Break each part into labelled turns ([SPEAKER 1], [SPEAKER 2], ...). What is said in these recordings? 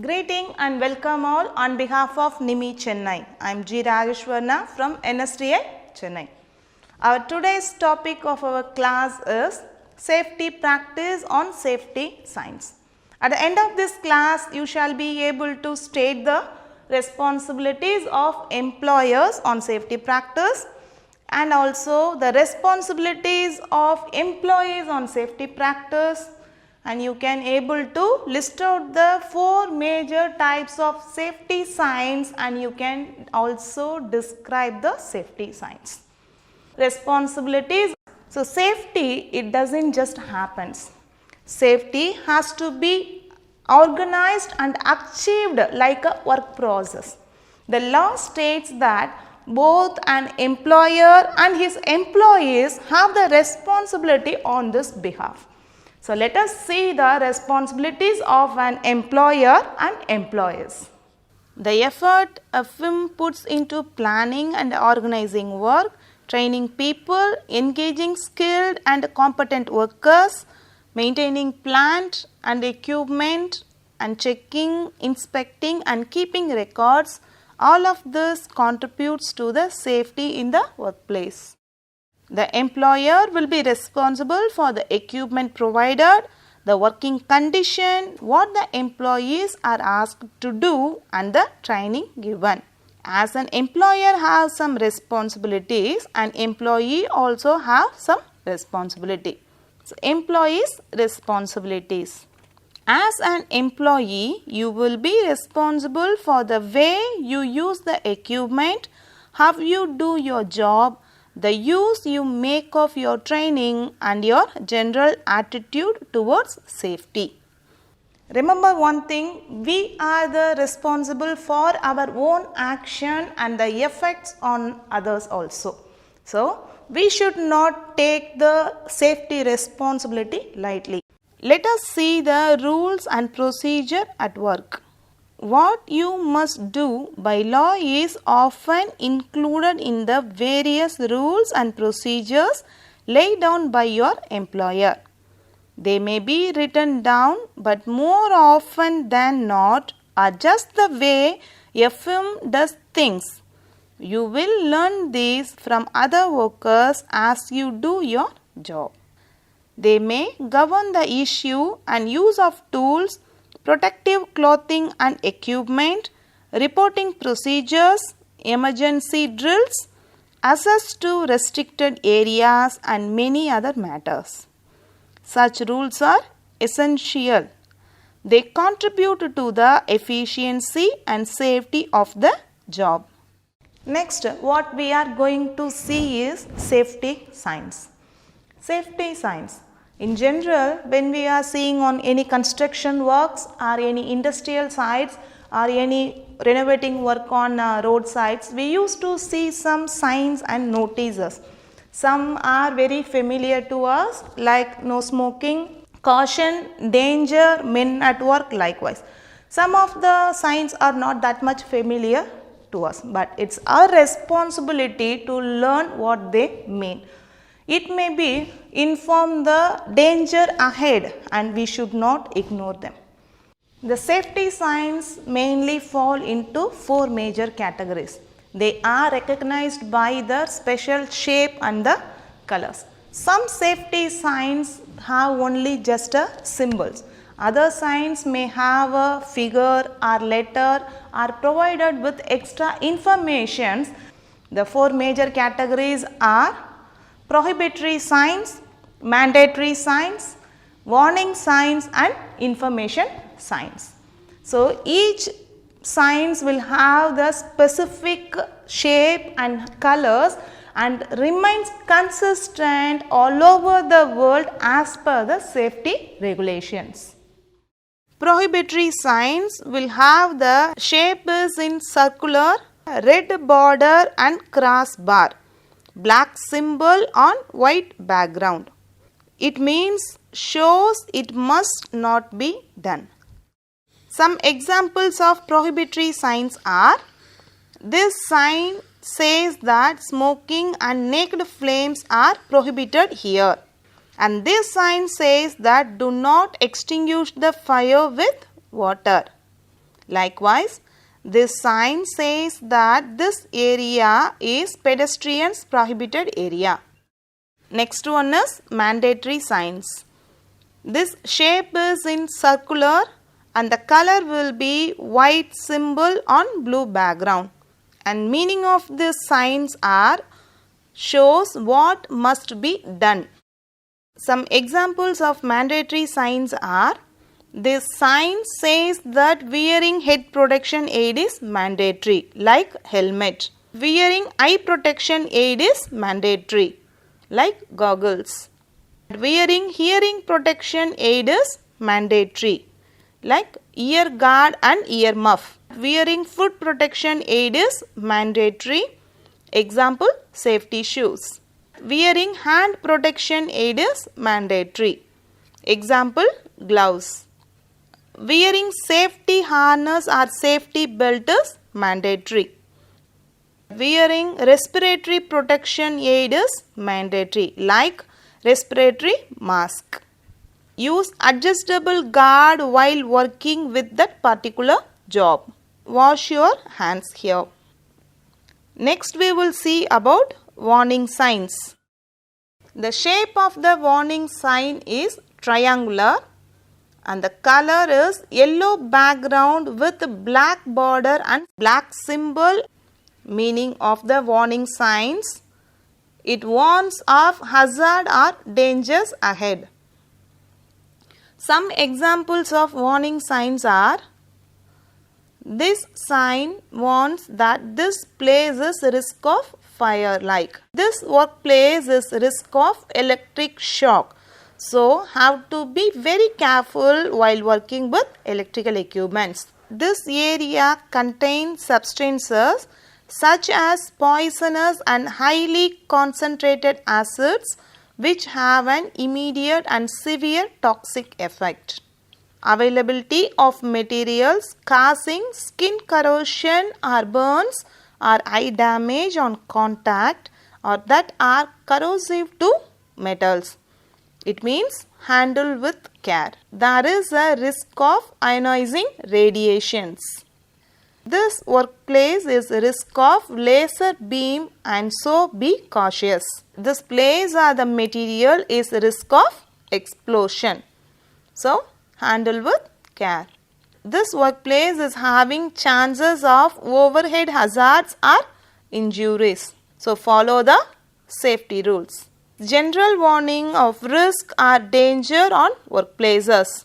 [SPEAKER 1] Greeting and welcome all on behalf of NIMI Chennai. I am G. Rajeshwarna from NSTA Chennai. Our today's topic of our class is safety practice on safety science. At the end of this class, you shall be able to state the responsibilities of employers on safety practice and also the responsibilities of employees on safety practice, and you can able to list out the 4 major types of safety signs and you can also describe the safety signs. Responsibilities. So, safety, it doesn't just happens. Safety has to be organized and achieved like a work process. The law states that both an employer and his employees have the responsibility on this behalf. So, let us see the responsibilities of an employer and employees. The effort a firm puts into planning and organizing work, training people, engaging skilled and competent workers, maintaining plant and equipment and checking, inspecting and keeping records, all of this contributes to the safety in the workplace. The employer will be responsible for the equipment provided, the working condition, what the employees are asked to do and the training given. As an employer has some responsibilities, an employee also have some responsibility. So, employees' responsibilities. As an employee, you will be responsible for the way you use the equipment, how you do your job, the use you make of your training and your general attitude towards safety. Remember one thing, we are the responsible for our own action and the effects on others also. So, we should not take the safety responsibility lightly. Let us see the rules and procedure at work. What you must do by law is often included in the various rules and procedures laid down by your employer. They may be written down, but more often than not are just the way a firm does things. You will learn these from other workers as you do your job. They may govern the issue and use of tools, protective clothing and equipment, reporting procedures, emergency drills, access to restricted areas and many other matters. Such rules are essential. They contribute to the efficiency and safety of the job. Next, what we are going to see is safety signs. Safety signs. In general, when we are seeing on any construction works or any industrial sites or any renovating work on road sites, we used to see some signs and notices. Some are very familiar to us like no smoking, caution, danger, men at work likewise. Some of the signs are not that much familiar to us, but it's our responsibility to learn what they mean. It may be inform the danger ahead and we should not ignore them. The safety signs mainly fall into 4 major categories. They are recognized by the special shape and the colors. Some safety signs have only just a symbols. Other signs may have a figure or letter or provided with extra information. The 4 major categories are prohibitory signs, mandatory signs, warning signs and information signs. So, each signs will have the specific shape and colors and remains consistent all over the world as per the safety regulations. Prohibitory signs will have the shape is in circular, red border and cross bar, black symbol on white background. It means shows it must not be done. Some examples of prohibitory signs are: this sign says that smoking and naked flames are prohibited here, and this sign says that do not extinguish the fire with water. Likewise, this sign says that this area is pedestrians prohibited area. Next one is mandatory signs. This shape is in circular and the color will be white symbol on blue background. And meaning of these signs are shows what must be done. Some examples of mandatory signs are: this sign says that wearing head protection aid is mandatory, like helmet. Wearing eye protection aid is mandatory, like goggles. Wearing hearing protection aid is mandatory, like ear guard and ear muff. Wearing foot protection aid is mandatory. Example, safety shoes. Wearing hand protection aid is mandatory. Example, gloves. Wearing safety harness or safety belt is mandatory. Wearing respiratory protection aid is mandatory, like respiratory mask. Use adjustable guard while working with that particular job. Wash your hands here. Next we will see about warning signs. The shape of the warning sign is triangular and the color is yellow background with black border and black symbol. Meaning of the warning signs: it warns of hazard or dangers ahead. Some examples of warning signs are: this sign warns that this place is risk of fire, like this workplace is risk of electric shock. So, have to be very careful while working with electrical equipments. This area contains substances such as poisonous and highly concentrated acids which have an immediate and severe toxic effect. Availability of materials causing skin corrosion or burns or eye damage on contact or that are corrosive to metals. It means handle with care. There is a risk of ionizing radiations. This workplace is risk of laser beam and so be cautious. This place or the material is risk of explosion. So, handle with care. This workplace is having chances of overhead hazards or injuries. So, follow the safety rules. General warning of risk or danger on workplaces.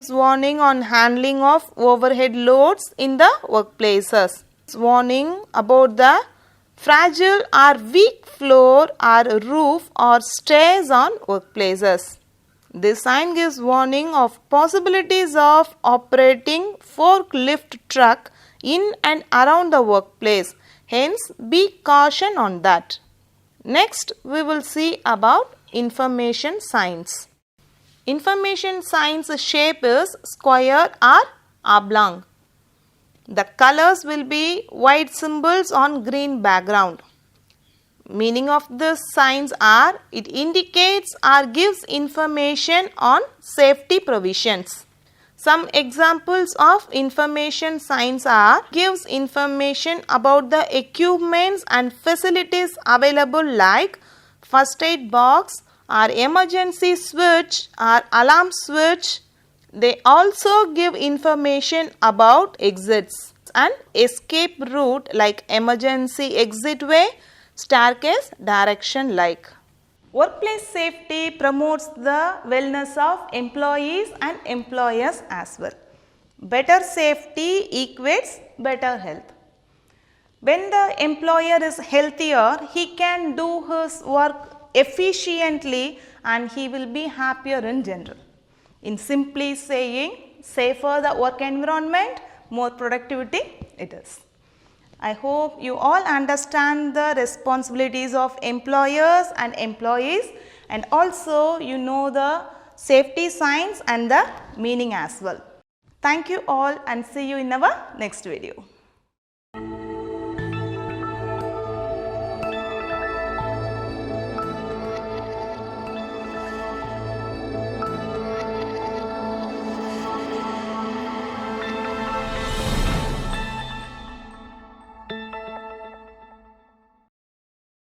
[SPEAKER 1] Warning on handling of overhead loads in the workplaces. Warning about the fragile or weak floor or roof or stairs on workplaces. This sign gives warning of possibilities of operating forklift truck in and around the workplace. Hence, be caution on that. Next, we will see about information signs. Information signs shape is square or oblong. The colors will be white symbols on green background. Meaning of these signs are: it indicates or gives information on safety provisions. Some examples of information signs are: gives information about the equipments and facilities available, like first aid box or emergency switch or alarm switch. They also give information about exits and escape route, like emergency exit way, staircase direction, like. Workplace safety promotes the wellness of employees and employers as well. Better safety equates better health. When the employer is healthier, he can do his work efficiently and he will be happier in general. In simply saying, safer the work environment, more productivity it is. I hope you all understand the responsibilities of employers and employees, and also you know the safety signs and the meaning as well. Thank you all and see you in our next video.